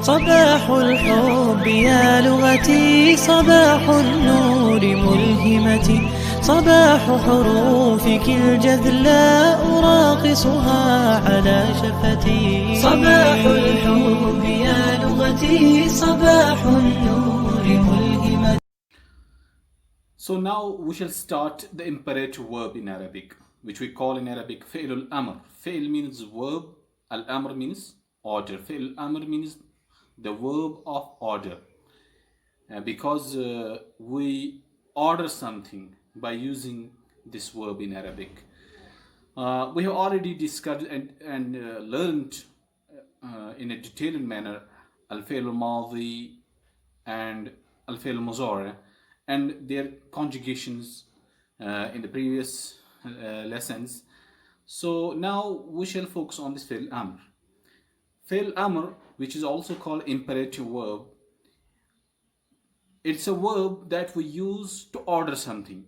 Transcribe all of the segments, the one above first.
صباح الحب يا لغتي، صباح النور ملهمتي، صباح حروفك الجذلاء أراقصها على شفتي. صباح الحب يا لغتي، صباح النور ملهمتي. So now we shall start the imperative verb in Arabic, which we call in Arabic فعل الأمر. فعل means verb, al-amr means order. فعل الأمر means the verb of order. Because we order something by using this verb in Arabic. We have already discussed and learned in a detailed manner al-fi'l al-madi and al-fi'l al-mudari and their conjugations in the previous lessons. So now we shall focus on this fi'l amr. Fi'l amr, which is also called imperative verb, it's a verb that we use to order something.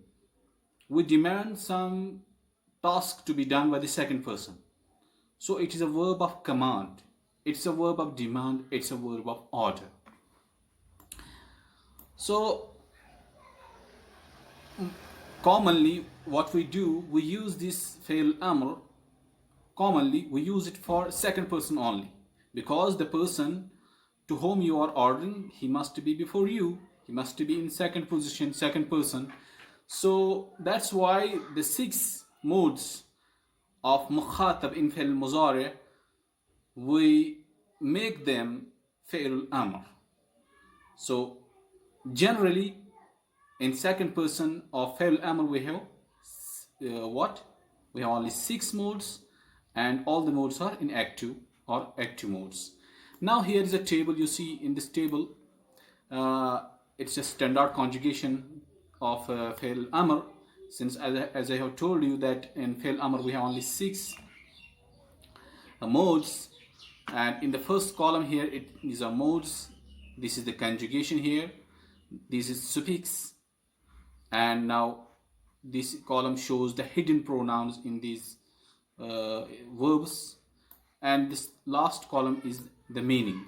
We demand some task to be done by the second person. So it is a verb of command. It's a verb of demand. It's a verb of order. So commonly what we do, we use this fi'l amr, commonly we use it for second person only, because the person to whom you are ordering, he must be before you, he must be in second position, second person. So that's why the 6 modes of mukhatab in fi'l mudari, we make them fi'l amr. So generally in second person of fi'l amr we have what? We have only 6 modes, and all the modes are in active or active modes. Now here is a table. You see in this table it's a standard conjugation of fi'l amr, since as I have told you that in fi'l amr we have only 6 modes, and in the first column here these are modes. This is the conjugation here, this is suffix, and now this column shows the hidden pronouns in these verbs, and this last column is the meaning.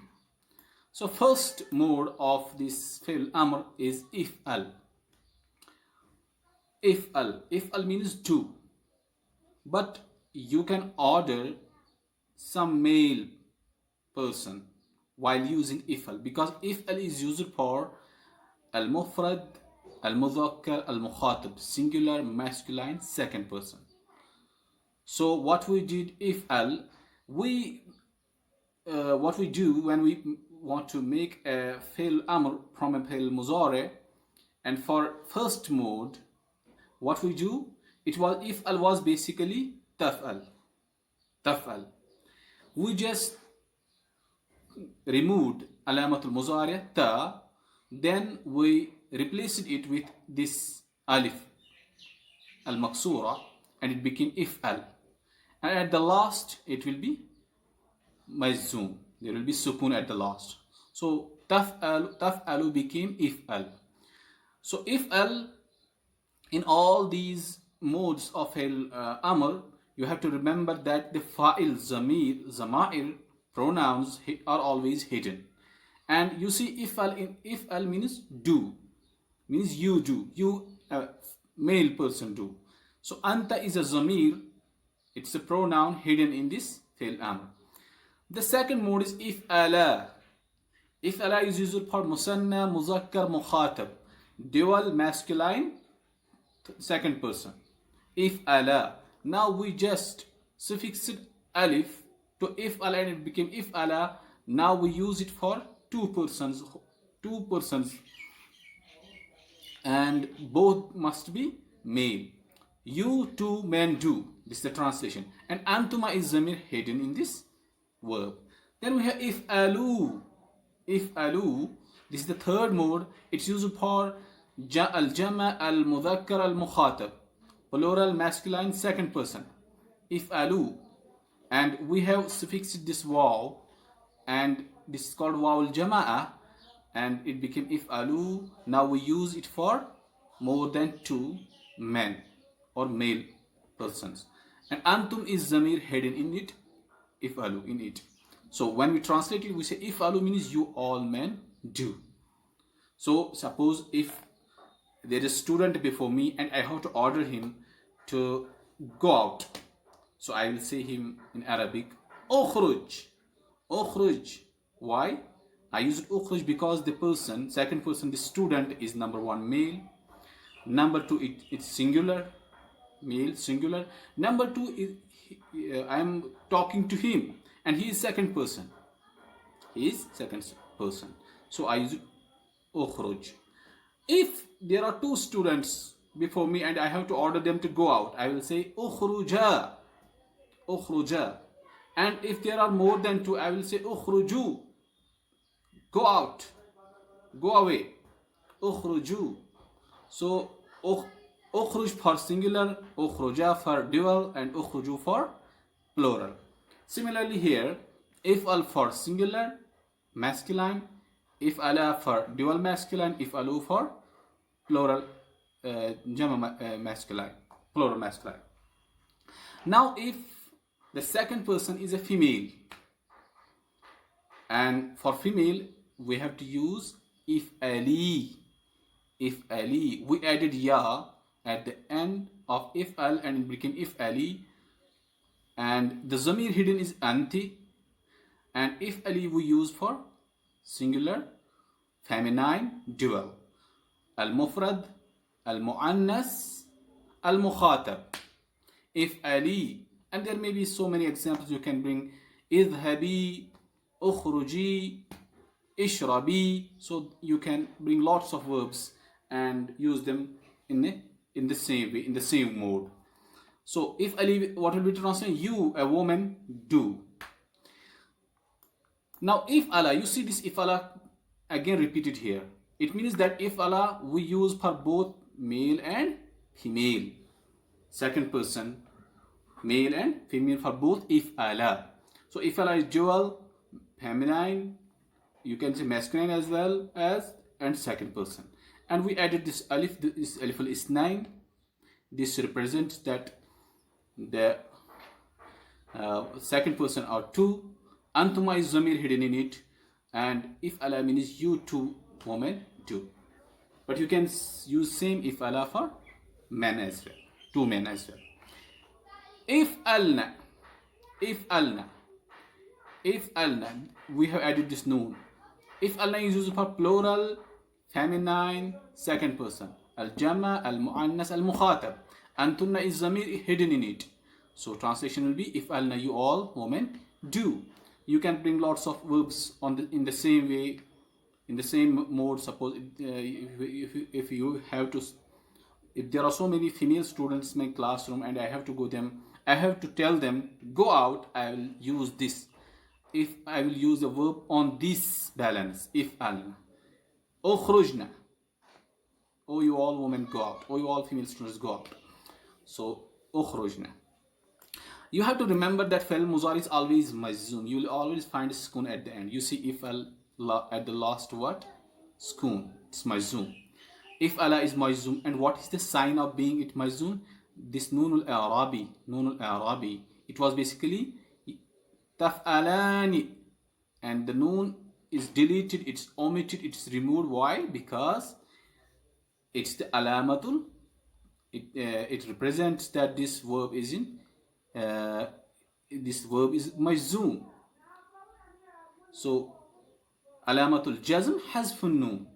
So first mode of this fi'l amr is if'al. If'al means do, but you can order some male person while using if'al, because if'al is used for al-mufrad, al-mudhakkar, al-mukhatab, singular, masculine, second person. So what we did, if'al, what we do when we want to make a fi'l amr from a fi'l mudari, and for first mode what we do, it was if'al was basically taf'al. We just removed alamatul mudari ta, then we replaced it with this alif al maksura, and it became if'al, and at the last it will be majzoom, there will be sukun at the last. So taf'alu became if'al. So if'al, in all these modes of amr, you have to remember that the fa'il, zamir, zama'ir pronouns are always hidden. And you see if'al means do, means you do, you male person do. So anta is a zamir, it's a pronoun hidden in this fi'l amr. The second mode is if'ala. If'ala is used for musanna, muzakkar, mukhatab, dual, masculine, second person. If'ala. Now we just suffixed alif to if'ala and it became if'ala. Now we use it for two persons, and both must be male. You two men do. This is the translation. And antuma is zamir hidden in this verb. Then we have if'alu. If'alu. This is the third mode. It's used for al-jama, al-mudhakkar, al-mukhatab, plural, masculine, second person. If'alu. And we have suffixed this waw, and this is called waw al-jama'a, and it became if'alu. Now we use it for more than 2 men or male persons. And antum is zamir hidden in it, if'alu in it. So when we translate it, we say if'alu means you all men do. So suppose if there is a student before me and I have to order him to go out. So I will say him in Arabic, Ukhruj. Ukhruj. Why? I used Ukhruj because the person, second person, the student is number one male. Number two, it's singular, male, singular. Number two, I am talking to him and he is second person. He is second person. So I use Ukhruj. If there are two students before me and I have to order them to go out, I will say Ukhruja. Ukhruja. And if there are more than two, I will say Ukhruju. Go out. Go away. Ukhruju. So Ukhruj for singular, Ukhruja for dual, and Ukhruju for plural. Similarly here, if'al for singular, masculine, if'ala for dual masculine, if'alu for plural masculine, plural masculine. Now if the second person is a female, and for female we have to use if'ali. If'ali, we added ya at the end of if'al and it became if'ali, and the zamir hidden is anti, and if'ali we use for singular, feminine, dual, al-mufrad, al-mu'annas, al-mukhatab. If'ali, and there may be so many examples you can bring. Idhabi, ukhruji, ishrabi. So you can bring lots of verbs and use them in the same way, in the same mode. So if Ali, what will be translated? You, a woman, do. Now if Allah, you see this if Allah again repeated here. It means that if Allah we use for both male and female. Second person, male and female for both if Allah. So if Allah is dual, feminine, you can say masculine as well as, and second person. And we added this alif, this alif al-isnain. This represents that the second person are two. Antuma is zamir hidden in it, and if Allah means you two women do. But you can use same if Allah for men as well, two men as well. If alna, we have added this noon. If alna is used for plural, feminine, second person. Al-jama, al-mu'annas, al-mukhatab. Antunna is zamir hidden in it. So translation will be if alna, you all women do. You can bring lots of verbs in the same way, in the same mode. Suppose if you have to, if there are so many female students in my classroom and I have to tell them go out, I will use this. If I will use a verb on this balance, if alna. Ukhrujna. Oh, you all women go out. Oh, you all female students go out. So ukhrujna. You have to remember that fi'l mudari is always majzoom. You will always find a sukun at the end. You see if at the last what? Sukun. It's majzoom. If ala is majzoom, and what is the sign of being it majzoom? This noonul i'rabi. It was basically taf'alani, and the noon is deleted, it's omitted, it's removed. Why? Because it's the alamatul. It represents that this verb is majzoom. So alamatul jazm hazfun noon.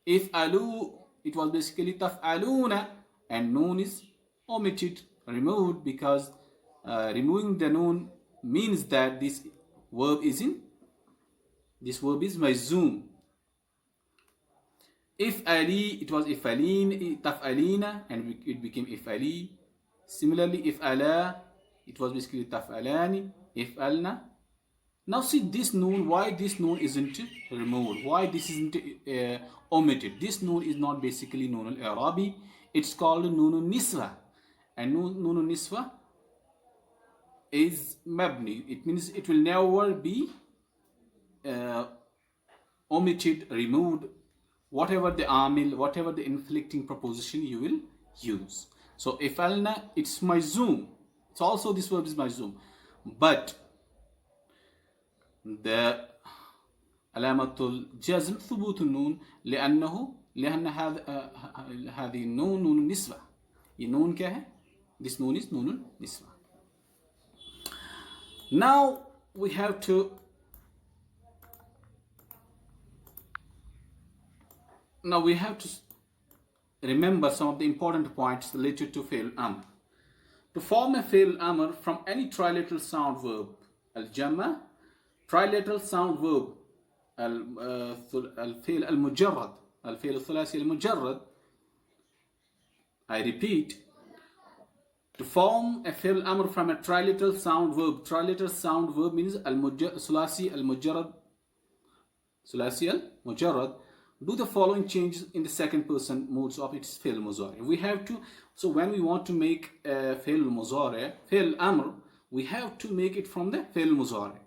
If alu, it was basically taf'aluna, and noon is omitted, removed, because removing the noon means that this verb is majzoom. If ali, it was ifalin, taf'alina, and it became ifali. Similarly, if ala, it was basically taf'alani, if alna. Now see this noon, why this noon isn't removed? Why this isn't omitted? This noon is not basically noon al-i'rabi. It's called noon niswa, and noon niswa is mabni. It means it will never be omitted, removed, whatever the amil, whatever the inflecting preposition you will use. So ifalna, it's majzoom. It's also, this verb is majzoom. But the علامة الجزم ثبوت النون لأن هذه النون نون النسوة. النون क्या है? This noon is نون النسوة. Now we have to remember some of the important points related to فعل الأمر. To form a فعل الأمر from any trilateral sound verb الجمع trilateral sound verb الفعل المجرد الفعل الثلاثي المجرد. I repeat, to form a فعل الأمر from a trilateral sound verb. Trilateral sound verb means ثلاثي المجرد. Do the following changes in the second person modes of its فعل المضارع. We have to, so when we want to make a فعل المضارع فعل الأمر, we have to make it from the فعل المضارع.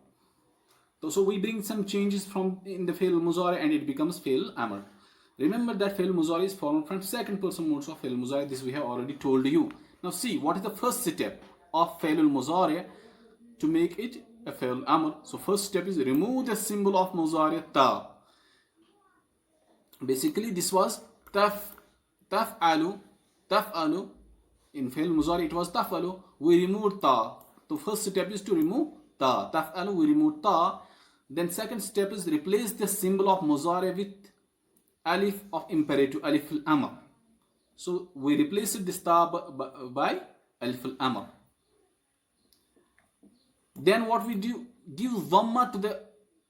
So we bring some changes in the فعل المضارع and it becomes فعل الأمر. Remember that فعل المضارع is formed from second person modes of فعل المضارع. This we have already told you. Now see, what is the first step of فعل المضارع to make it a فعل الأمر? So first step is remove the symbol of مضارع تا. Basically this was تفعل in فعل المضارع it was تفعل. We removed تا. The first step is to remove تا. تفعل we remove تا. Then second step is replace the symbol of مضارع with alif of imperative, alif al-amr. So we replaced this ta by alif al-amr. Then what we do, give dhamma to the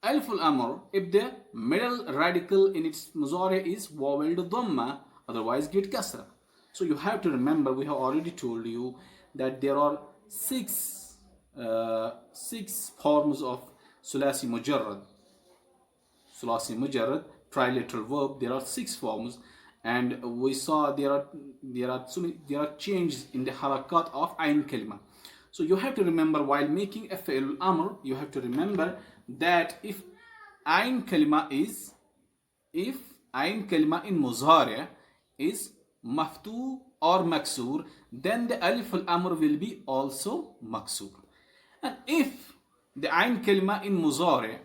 alif al-amr if the middle radical in its muzari is voweled dhamma, otherwise give kasra. So you have to remember, we have already told you that there are six forms of sulasi mujarrad. Sulasi mujarrad, trilateral verb. There are 6 forms, and we saw there are changes in the harakat of ayn kalima. So you have to remember, while making a fi'l amr, you have to remember that if ayn kalima in muzari is maftu or maksur, then the alif al amr will be also maksur. And if the ayn kalima in muzari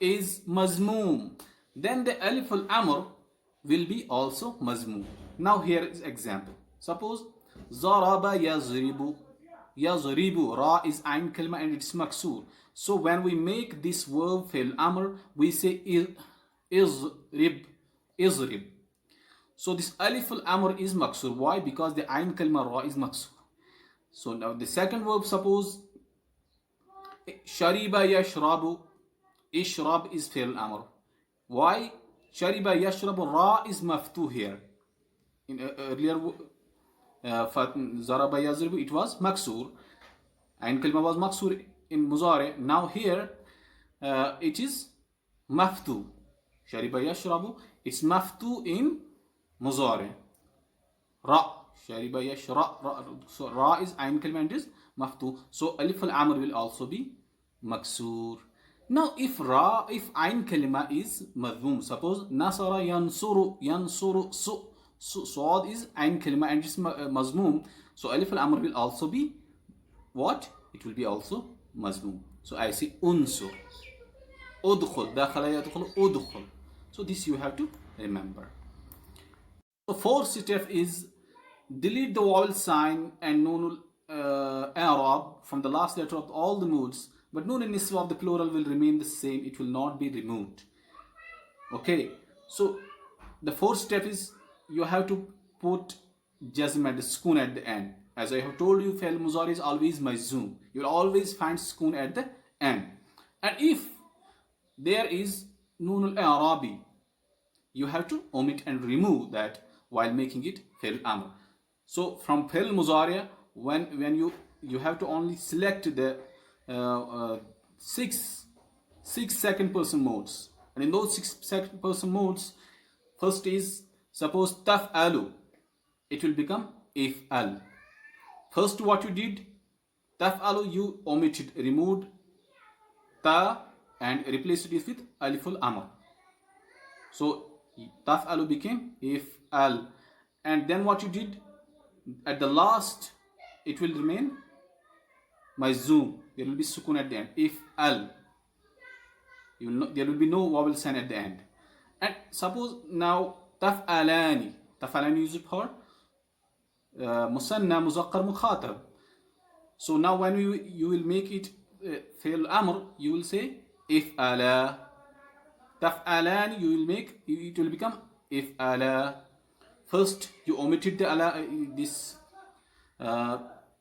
is mazmoom, then the alif al-amr will be also mazmoom. Now here is example. Suppose zaraba yazribu, ra is ayn kalima and it's maksur. So when we make this verb fil amr, we say izrib. So this alif al-amr is maksur. Why? Because the ayn kalima ra is maksur. So now the second verb, suppose shariba yashrabu, ishrab is fi'l amr. Why? Shariba yashrabu, ra is maftu here. In earlier zaraba yazribu, it was maksur. Ayn kalima was maksur in muzari. Now here it is maftu. Shariba yashrabu, it's maftu in muzari. Ra. Shariba yashra, ra. So ra is ayn kalima and is maftu. So alif al-amr will also be maksur. Now if ayn kalima is madhum, suppose nasara yansuru suad is ayn kalima and it's mazmum, so alif al-amr will also be what? It will be also mazmum. So I say unsur, udkhul, dakhala yadkhulu, udkhul. So this you have to remember. So fourth step is delete the vowel sign and nunul i'rab from the last letter of all the moods, but nun and niswa of the plural will remain the same. It will not be removed. Okay, so the fourth step is you have to put jazm at the sukun at the end. As I have told you, fi'l mudari is always majzoom. You will always find sukun at the end. And if there is nun al-i'rabi, you have to omit and remove that while making it fi'l amr. So from fi'l mudari, when you have to only select the six second person modes, and in those 6 second person modes, first is suppose taf'alu, it will become if'al. First what you did, taf'alu, you omitted, removed ta and replaced it with alif al-amr. So taf'alu became if'al. And then what you did, at the last it will remain majzoom. There will be sukun at the end. If al. there will be no vowel sound at the end. And suppose now تفعلان used for مثنى مذكر مخاطب. So now when you will make it فعل الأمر, you will say افعلا. تفعلان, you will make it will become افعلا. First you omitted the this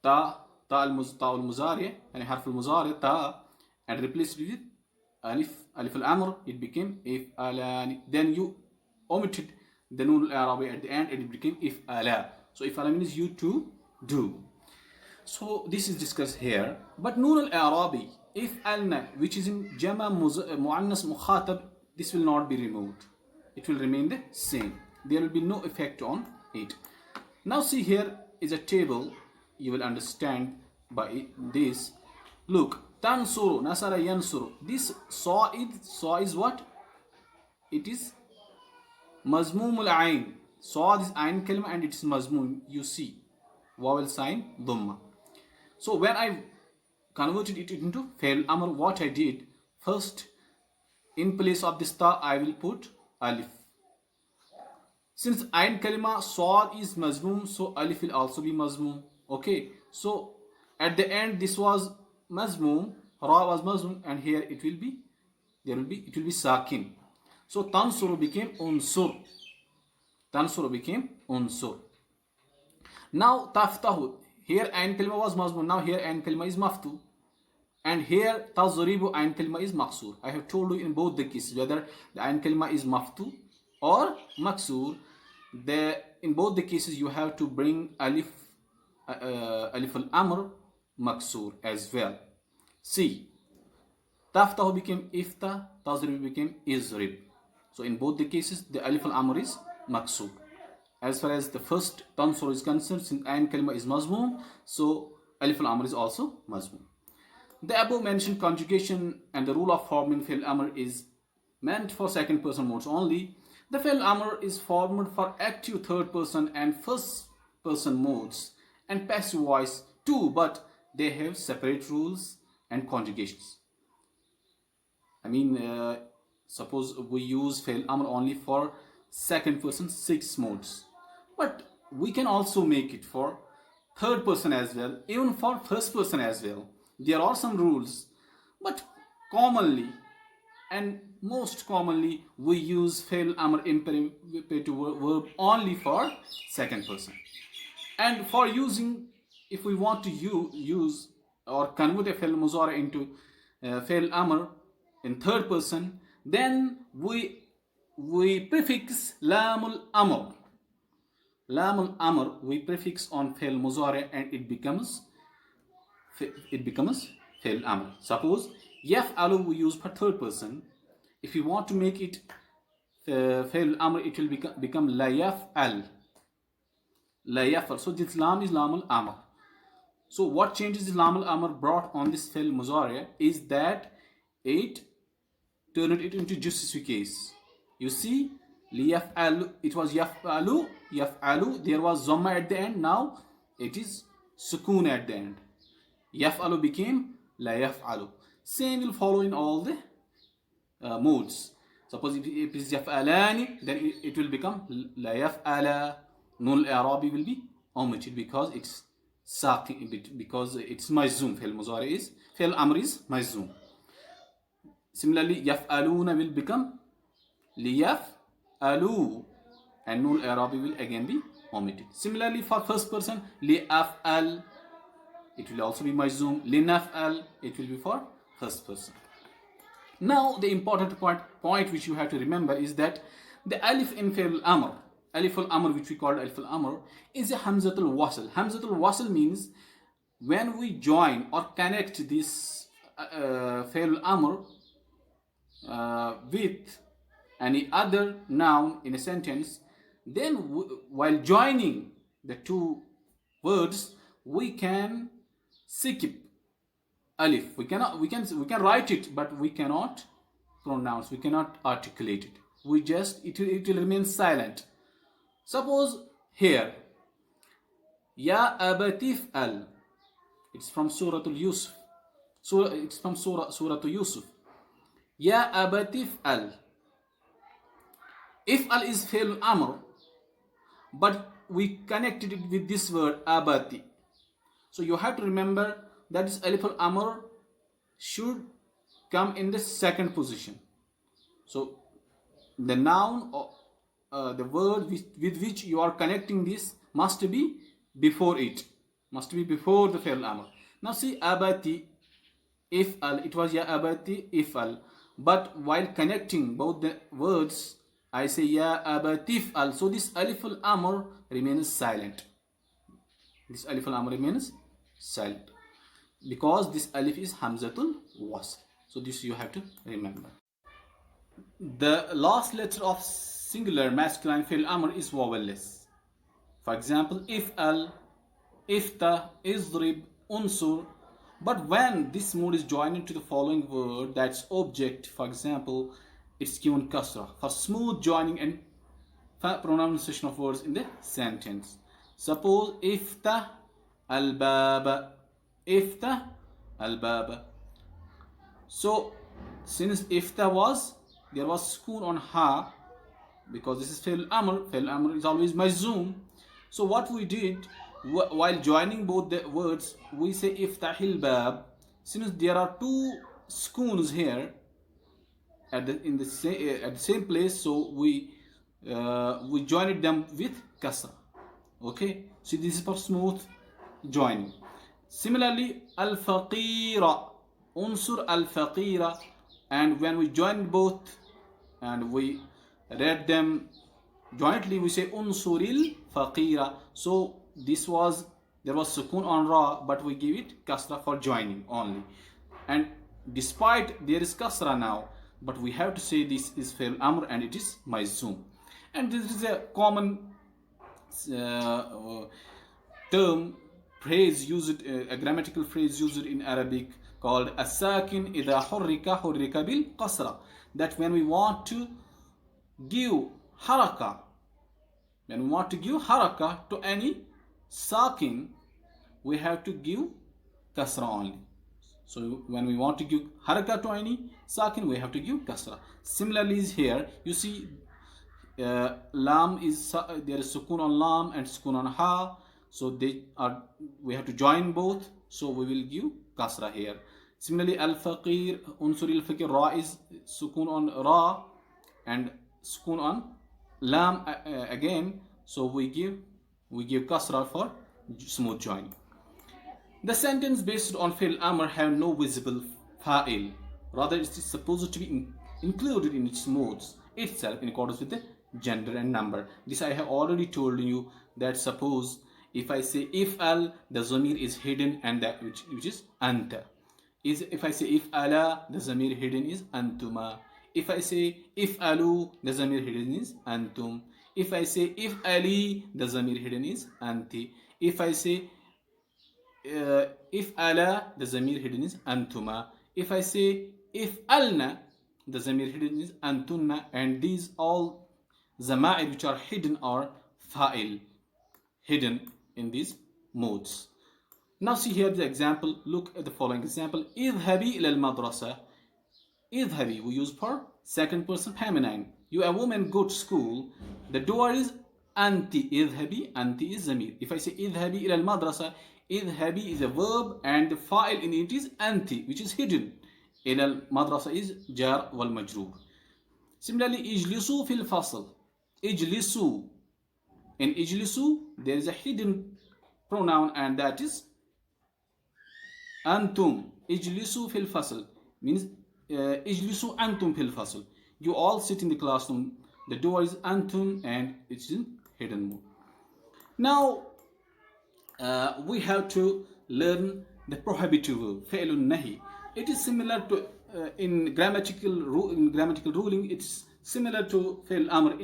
تا المضارع يعني حرف المضارع تا, and replaced it with ألف الأمر, it became افعلان. Then you omitted the nun al-i'rabi at the end and it became if'ala. So if'ala means you to do. So this is discussed here. But nun al-i'rabi, if'alna, which is in jama mu'annas mukhatab, this will not be removed. It will remain the same. There will be no effect on it. Now see, here is a table. You will understand by this. Look, tansuru, nasara yansuru. This saw is what? It is mazmum al-ain. Saw this ain kalima and it is mazmum. You see, vowel sign dhamma. So when I converted it into fi'l amr, what I did, first in place of this ta I will put alif. Since ain kalima saw is mazmum, so alif will also be mazmum. Okay, so at the end this was mazmum, ra was mazmum, and here it will be sakin. So tansuru became unsur. Tansuru became unsur. Now taftahu, here ain kalima was mazmum, now here ain kalima is maftu, and here tazribu ain kalima is maksur. I have told you in both the cases whether the ain kalima is maftu or maksur. In both the cases you have to bring alif al-amr maksur as well. See, taftahu became ifta, tazrib became izrib. So in both the cases the alif al-amr is maksur. As far as the first tansur is concerned, since ain kalima is mazmum, so alif al-amr is also mazmum. The above mentioned conjugation and the rule of forming fi'l amr is meant for second person modes only. The fi'l amr is formed for active third person and first person modes and passive voice too, but they have separate rules and conjugations. I mean, suppose we use fi'l amr only for second person 6 modes, but we can also make it for third person as well, even for first person as well. There are some rules, but commonly and most commonly we use fi'l amr imperative verb only for second person. And for using, if we want to use or convert a fi'l mudhari into fi'l amr in third person, then we prefix lamul amr. Lamul amr we prefix on fi'l mudhari and it becomes fi'l amr. Suppose yaf'alu we use for third person. If you want to make it fi'l amr, it will become la yaf'al. La yaf'al. So this lam is lamul amr. So what changes the lamul amr brought on this fi'l mudhari is that it turned it into justice case. You see, liyaf'alu, it was yaf'alu, there was dhamma at the end, now it is sukoon at the end. Yaf'alu became la yaf'alu. Same will follow in all the modes. Suppose if it is yaf'alani, then it will become la yaf'ala. Nun al-i'rabi will be omitted because it's sakin, because it's majzoom. Fi'l mudhari is, fi'l amr is majzoom. Similarly, yaf'aluna will become liyaf'alu, and nun al-i'rabi will again be omitted. Similarly, for first person, li'af'al, it will also be majzoom. Linaf'al, it will be for first person. Now the important point which you have to remember is that the alif in fi'l amr, alif al-amr, which we call alif al-amr, is a hamzatul wasl. Hamzatul wasl means when we join or connect this fi'l amr with any other noun in a sentence, then while joining the two words we can skip alif. We can write it, but we cannot pronounce, we cannot articulate it. It will remain silent. Suppose here, Ya abatif al, it's from Surah Yusuf. So it's from Surah Yusuf. Ya abati if'al. If'al is fi'l amr, but we connected it with this word abati. So you have to remember that this alif al-amr should come in the second position. So the noun or the word with which you are connecting this must be before it, must be before the fi'l amr. Now see abati if'al, it was ya abati if'al, but while connecting both the words I say ya abati if'al, so this alif al-amr remains silent. This alif al-amr remains silent because this alif is hamzatul wasl. So this you have to remember. The last letter of singular masculine fi'l amr is vowelless. For example, if'al, ifta, izrib, unsur. But when this mood is joined into the following word, that's object, for example, it's given kasra for smooth joining and pronunciation of words in the sentence. Suppose ifta al-baba, ifta al-baba. So since ifta was, there was sukoon on ha, because this is fi'l amr is always majzoom. So what we did, while joining both the words, we say iftahil bab. Since there are two sukoons here at the same place, so we joined them with kasra. Okay, so this is for smooth joining. Similarly, al-faqira, unsur al-faqira, and when we join both and we read them jointly, we say unsuril faqira. So there was sukun on ra, but we give it kasra for joining only. And despite there is kasra now, but we have to say this is fi'l amr and it is majzoom. And this is a common term, phrase used, a grammatical phrase used in Arabic called as-sakin idha hurrika bil qasra, that when we want to give haraka, to any sakin, we have to give kasra only. So when we want to give haraka to any sakin, we have to give kasra. Similarly is here, you see lam is, there is sukun on lam and sukun on ha, so we have to join both, so we will give kasra here. Similarly, al-faqir, unsur al-faqir, ra is sukun on ra and sukun on lam again, so we give kasra for smooth joining. The sentence based on fi'l amr have no visible fa'il, rather it is supposed to be included in its modes itself in accordance with the gender and number. This I have already told you, that suppose if I say if'al, the zamir is hidden and that which is anta. If I say if'ala, the zamir hidden is antuma. If I say if'alu, the zamir hidden is antum. If I say if'ali, the zamir hidden is anti. If I say if'ala, the zamir hidden is antuma. If I say if'alna, the zamir hidden is antunna. And these all zama'ir which are hidden are fa'il, hidden in these modes. Now see here the example. Look at the following example. Idhabi ila al-madrasa. Idhabi we use for second person feminine. You, a woman, go to school. The door is anti. Idhabi, anti is zamir. If I say idhabi ila al-madrasa, idhabi is a verb and the fa'il in it is anti, which is hidden. Ila al-madrasa is jar wal majroor. Similarly, ijlisu fil fasl. Ijlisu. In ijlisu, there is a hidden pronoun and that is antum. Ijlisu fil fasl means ijlisu antum fil fasl. You all sit in the classroom. The door is antum and it's in hidden mode. Now we have to learn the prohibitive verb, fi'lun nahi. It is similar to in grammatical ruling. It's similar to fi'l amr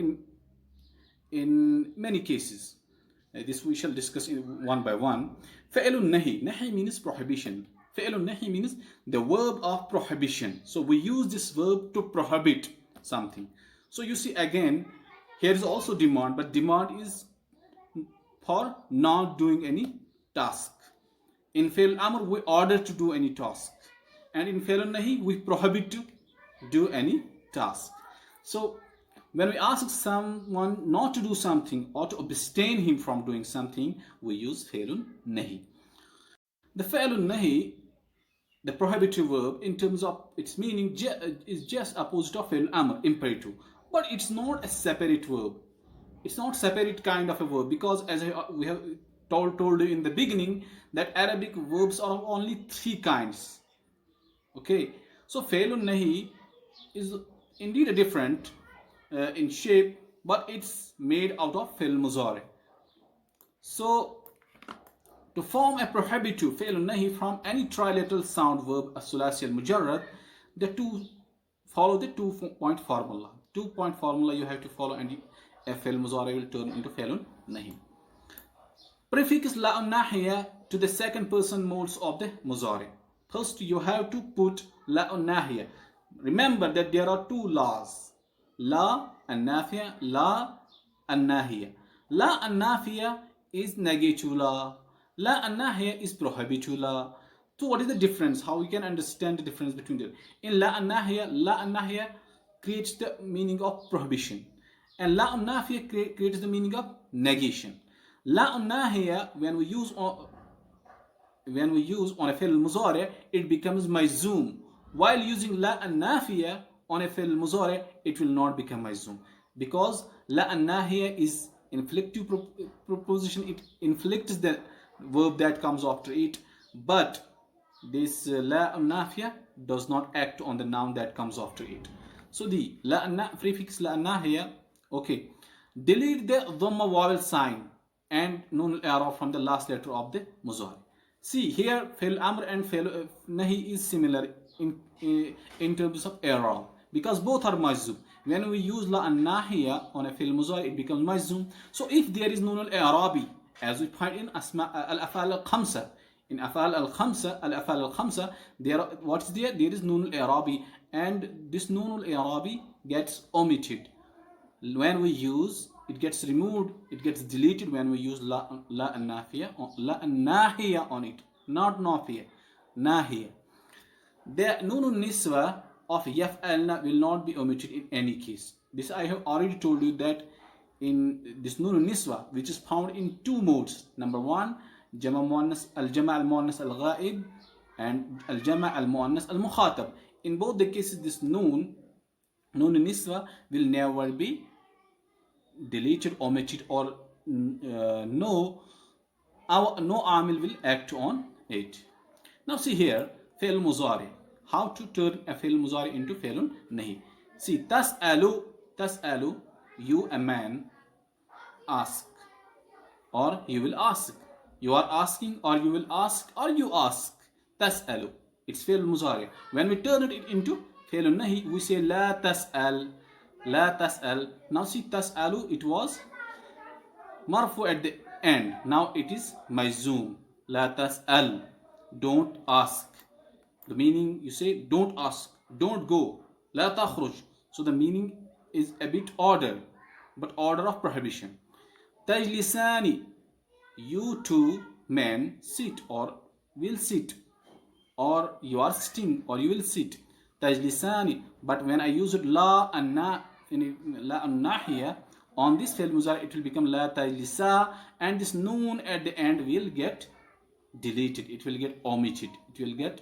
in many cases. This we shall discuss one by one. Fi'lun nahi. Nahi means prohibition. Fi'lun nahi means the verb of prohibition. So we use this verb to prohibit something. So you see again, here is also demand, but demand is for not doing any task. In fi'l amr we order to do any task, and in fi'lun nahi we prohibit to do any task. So when we ask someone not to do something or to abstain him from doing something, we use فعل النهي. The فعل النهي, the prohibitive verb, in terms of its meaning, is just opposite of فعل الأمر, imperative. But it's not a separate verb. It's not separate kind of a verb, because as we have told you in the beginning, that Arabic verbs are of only 3 kinds. Okay, so فعل النهي is indeed a different in shape, but it's made out of فعل مضارع. So to form a prohibitive فعل النهي from any trilateral sound verb الثلاثي المجرد, the two follow the 2-point formula. 2-point formula you have to follow, and a فعل مضارع will turn into فعل النهي. Prefix لا الناحية to the second person modes of the مضارع. First you have to put لا الناحية. Remember that there are 2 laws. لا النافية, لا الناهية. لا النافية is negative law. لا الناهية is prohibitive law. So what is the difference? How we can understand the difference between them? In لا الناهية creates the meaning of prohibition, and لا النافية creates the meaning of negation. لا الناهية, when we use on a فعل المضارع, it becomes مجزوم, while using لا النافية on a فعل المضارع, it will not become مجزوم, because لا الناهية is inflective proposition. It inflicts the verb that comes after it, but this لا النافية does not act on the noun that comes after it. So the prefix لا الناهية, okay, delete the dhamma vowel sign and nun al-i'rab from the last letter of the مضارع. See here, فعل الأمر and فعل النهي is similar in terms of i'rab, because both are مجزوم. When we use لا الناهية on a فعل مضارع, it becomes مجزوم. So if there is nun al-i'rabi, as we find in الأفعال الخمسة, in الأفعال الخمسة, what is there? There is nun al-i'rabi, and this nun al-i'rabi gets omitted. When we use, it gets removed, it gets deleted when we use لا النافية, لا الناهية on it, not نافية, ناهية. The nun al-niswa of يفعلن will not be omitted in any case. This I have already told you, that in this nun al-niswa, which is found in 2 modes. Number 1, الجمع المؤنث الغائب and الجمع المؤنث المخاطب. In both the cases, this nun al-niswa will never be deleted, omitted, or no amil will act on it. Now see here, فعل مضارع. How to turn a فعل مضارع into فعل نهي. See, تسأل, you, a man, ask, or you will ask. You are asking, or you will ask, or you ask. تسأل, it's فعل مضارع. When we turn it into فعل النهي, we say لا تسأل, لا تسأل. Now see, تسأل, it was marfu at the end. Now it is مجزوم. لا تسأل, don't ask. The meaning, you say don't ask, don't go. لا تخرج. So the meaning is a bit order, but order of prohibition. تجلسان, you 2 men sit or will sit, or you are sitting or you will sit. تجلسان. But when I use it لا الناحية on this فعل مضارع, it will become لا تجلسا, and this noon at the end will get deleted, it will get omitted, it will get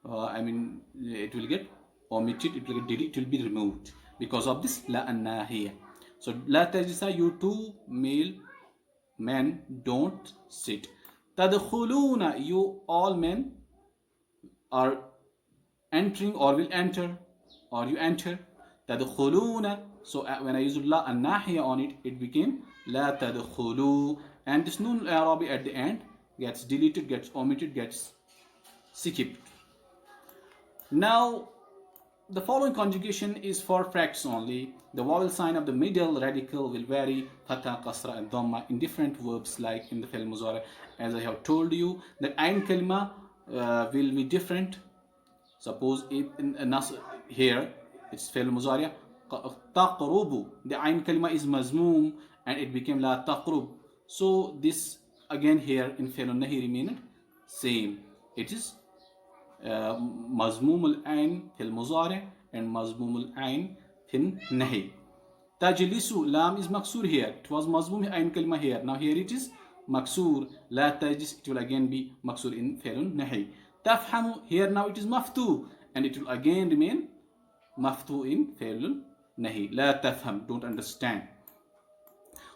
it will get omitted, it will get deleted, it will be removed because of this لا الناهية. So لا تجلسا, you 2 male men don't sit. تدخلون, you all men are entering or will enter, or you enter. تدخلون. So when I use لا الناحية on it, it became لا تدخلوا, and this nun al-i'rabi at the end gets deleted, gets omitted, gets skipped. Now the following conjugation is for facts only. The vowel sign of the middle radical will vary, fatha, kasra, and dhamma, in different verbs like in the fi'l mudhari. As I have told you, that ayn kalima will be different. Suppose if here it's fi'l mudhari, taqrubu, the ayn kalima is mazmum and it became la taqrub. So this again here in fi'l nahi remained same. It is mazmum al-ayn fil mudhari and mazmum al-ain fin nahi. Tajlisu, lam is maksur here. It was mazmum ain kalima here. Now here it is maksur. La tajlis, it will again be maksur in fi'l nahi. Tafhamu, here now it is maftu, and it will again remain maftu in fi'l nahi. La tafham, don't understand.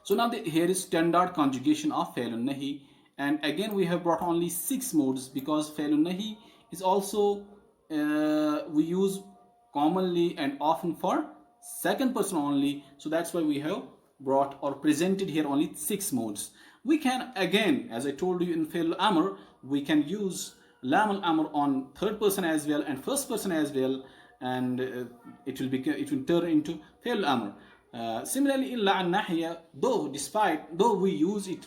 So now here is standard conjugation of fi'l nahi, and again we have brought only 6 modes because fi'l nahi is also we use commonly and often for second person only, so that's why we have brought or presented here only 6 modes. We can again, as I told you in fi'l amr, we can use lam al amr on third person as well and first person as well, and it will turn into fi'l amr. Similarly in la an-nahya, though we use it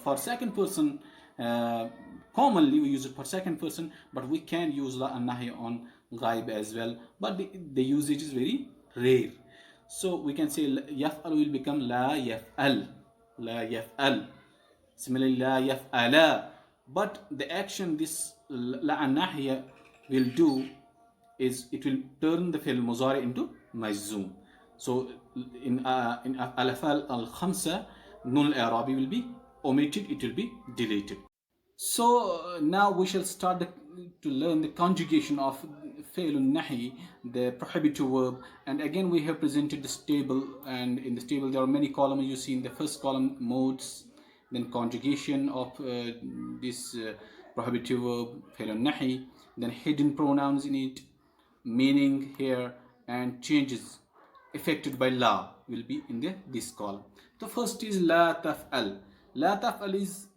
for second person, commonly we use it for second person, but we can use la an-nahya on ghaib as well, but the usage is very rare. So we can say yaf'al will become la yaf'al, la yaf'al. Similarly la yaf'ala, but the action this la an-nahya will do is it will turn the fi'l mudari into majzoom. So in al-af'al al-khamsa, nun al-i'rabi will be omitted, it will be deleted. So now we shall start to learn the conjugation of fi'l nahi, the prohibitive verb, and again we have presented this table, and in this table there are many columns. You see in the first column modes, then conjugation of this prohibitive verb fi'l nahi, then hidden pronouns in it, meaning here, and changes affected by la will be in this column. The first is la taf'al. La taf'al is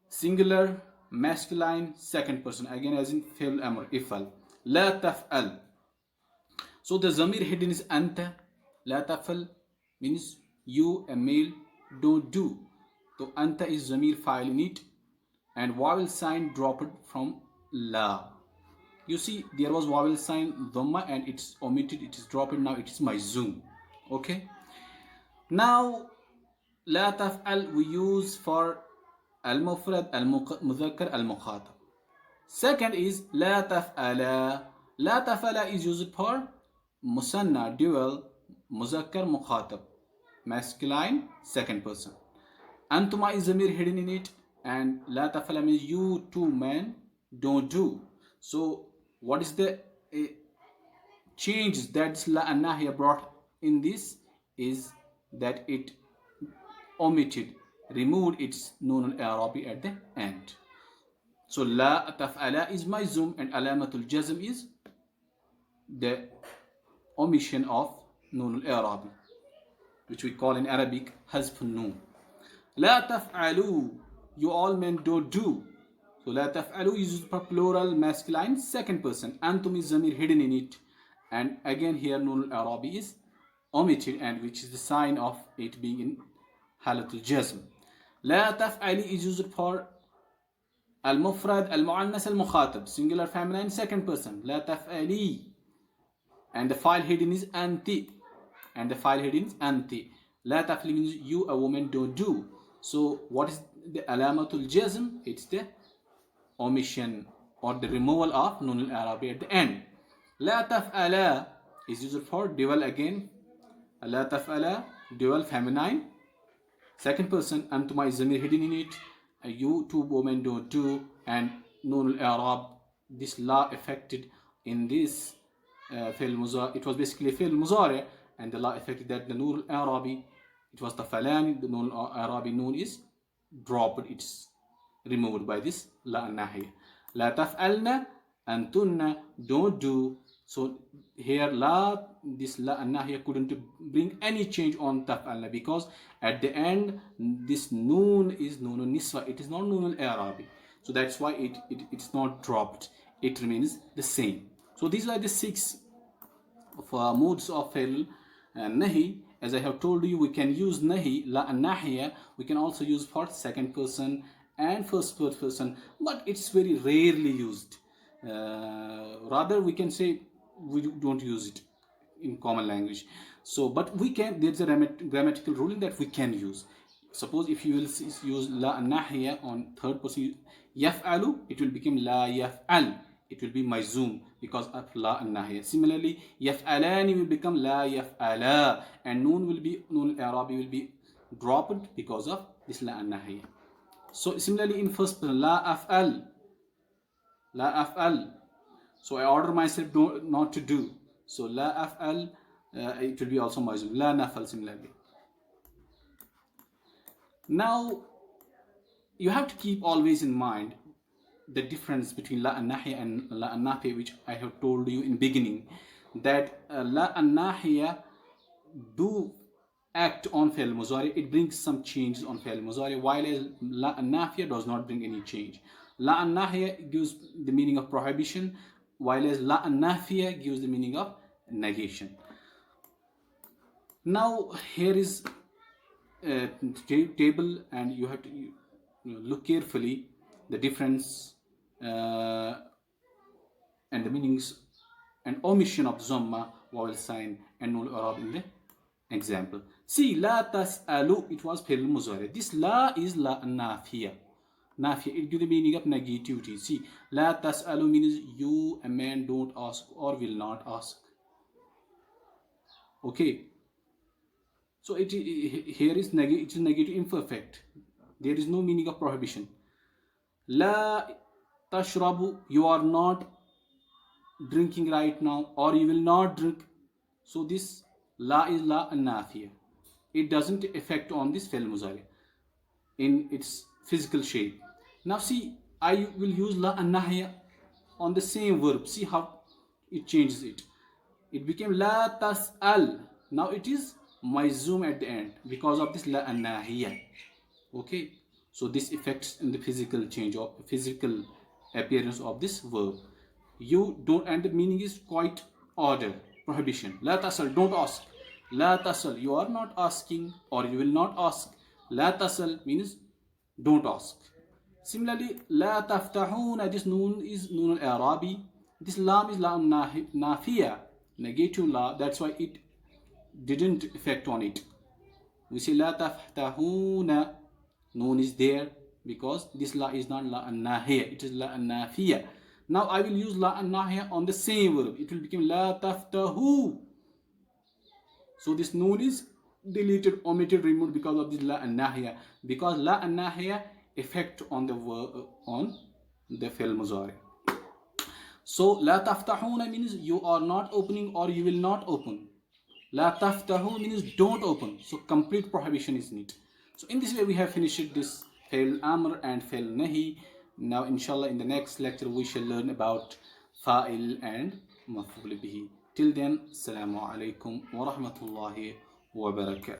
singular, masculine, second person, again as in fi'l amr, ifal. La taf'al. So the zamir hidden is anta. La taf'al means you, a male, don't do. So anta is zamir fa'il in it, and vowel sign dropped from la. You see there was vowel sign dhamma and it's omitted, it is dropped, now it is majzoom. Okay, now la taf'al we use for al-mufrad, al-mudhakkar, al-mukhatab. Second is la taf'ala. La taf'ala is used for musanna, dual, muzakkar, mukhatab, masculine, second person. Antuma is zamir hidden in it, and la taf'ala means you two men don't do. So what is the change that la an-nahya brought in this is that it omitted, removed its nun al-i'rabi at the end. So la taf'ala is majzoom, and alamatul jazm is the omission of nun al-i'rabi, which we call in Arabic hazf nun. La taf'alu, you all men don't do. So la taf'alu is used for plural, masculine, second person. Antum is zamir hidden in it, and again here nun al-i'rabi is omitted, and which is the sign of it being in halatul jazm. La taf'ali is used for al-mufrad, al-mu'annas, al-mukhatab, singular, feminine, second person. La taf'ali, and the file hidden is anti, and the file hidden is anti. La taf'ali means you, a woman, don't do. So what is the alamatul jazm? It's the omission or the removal of nun al-i'rabi at the end. La taf'ala is used for dual again. La taf'ala, dual, feminine, second person. Antuma is zamir hidden in it. You two women don't do, and nun al-i'rab, this la affected in this fi'l mudari. It was basically fi'l mudari, and the la affected that the nun al-i'rabi, it was the falani, the nun al-i'rabi nun is dropped, it's removed by this la an-nahya. La taf'alna, antunna, don't do. So here this la an-nahya couldn't bring any change on taf'alna, because at the end this noon is noon niswa, it is not noon al-i'rabi. So that's why it's not dropped, it remains the same. So these are the 6 modes of fi'l nahi. As I have told you, we can use nahi, la an-nahya, we can also use for second person and first person, but it's very rarely used. Rather we can say we don't use it in common language. So but we can, there's a grammatical ruling that we can use. Suppose if you will use la an-nahya on third person, yaf'alu, it will become la yaf'al. it will be majzoom because of la an-nahiya. Similarly, yaf'alani will become la yaf'ala, and noon al-i'rabi will be dropped because of this la an-nahiya. So similarly in first person, la af'al, so I order myself not to do, so la af'al, it will be also majzoom. La nafal similarly. Now you have to keep always in mind the difference between la an-nahiya and la an-nafiya, which I have told you in beginning, that la an-nahiya do act on fi'l mudari, it brings some changes on fi'l mudari, while la an-nafiya does not bring any change. La an-nahiya gives the meaning of prohibition, while la an-nafiya gives the meaning of negation. Now here is a table, and you have to look carefully the difference and the meanings and omission of Dhamma, vowel sign, and Noon al-i'rab in the example. See, la tas'alu, it was fi'l mudari. This la is la nafiya. Nafiya, it gives the meaning of negativity. See, la tas'alu means you, a man, don't ask or will not ask. Okay. So here is it is negative imperfect. There is no meaning of prohibition. La tashrabu, you are not drinking right now, or you will not drink. So this la is la an-nafiya. It doesn't affect on this fi'l mudari in its physical shape. Now see, I will use la an-nahiya on the same verb. See how it changes it. It became la tas'al. Now it is majzoom at the end because of this la an-nahiya. Okay, so this affects in the physical change or physical appearance of this verb. You don't, and the meaning is quite order, prohibition. La tasal, don't ask. La tasal, you are not asking or you will not ask. La tasal means don't ask. Similarly, la taftahuna, this noon is noon al-i'rabi. This lam is la nafiya, negative la. That's why it didn't affect on it. We say la taftahuna, noon is there because this la is not la an-nahiya, it is la an-nafiya. Now I will use la an-nahiya on the same verb. It will become la taftahu. So this noon is deleted, omitted, removed because of this la an-nahiya. Because la an-nahiya effect on the verb, on the fi'l mudari. So la taftahuna means you are not opening or you will not open. La taftahu means don't open. So complete prohibition is in it. So in this way we have finished this fi'l amr and fi'l nahi. Now inshallah in the next lecture we shall learn about fa'il and maf'ul bihi. Till then, assalamu alaikum wa rahmatullahi wa barakatuh.